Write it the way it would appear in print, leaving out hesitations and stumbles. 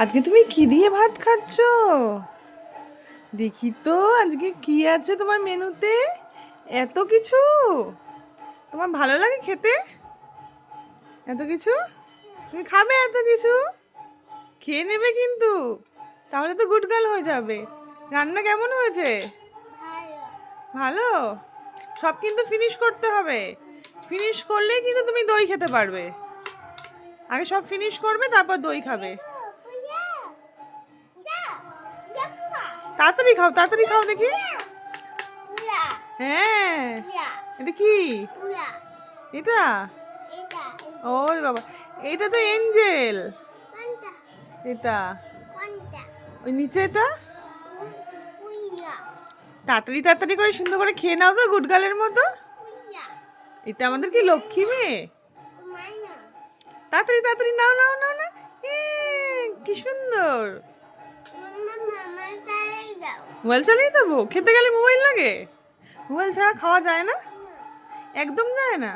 আজকে তুমি কি দিয়ে ভাত খাচ্ছ? দেখি তো আজকে কি আছে তোমার মেনুতে। এত কিছু তোমার ভালো লাগে খেতে? এত কিছু তুমি খাবে? এত কিছু খেয়ে নেবে কিন্তু, তাহলে তো গুড গার্ল হয়ে যাবে। রান্না কেমন হয়েছে? ভালো। সব কিন্তু ফিনিশ করতে হবে। ফিনিশ করলেই কিন্তু তুমি দই খেতে পারবে। আগে সব ফিনিশ করবে, তারপর দই খাবে। তাড়াতাড়ি খাও, তাড়াতাড়ি খাও দেখি। হ্যাঁ, এটা কি? এটা ওরে বাবা, এটা তো এঞ্জেল। এটা ওই নিচে এটা। তাড়াতাড়ি তাড়াতাড়ি করে সুন্দর করে খেয়ে নাও তো গুড গার্লের মতো। এটা আমাদের কি লক্ষ্মী মেয়ে। তাড়াতাড়ি তাড়াতাড়ি নাও নাও নাও না। কি সুন্দর। মোবাইল চালিয়ে দেবো? খেতে গেলে মোবাইল লাগে? মোবাইল ছাড়া খাওয়া যায় না, একদম যায় না।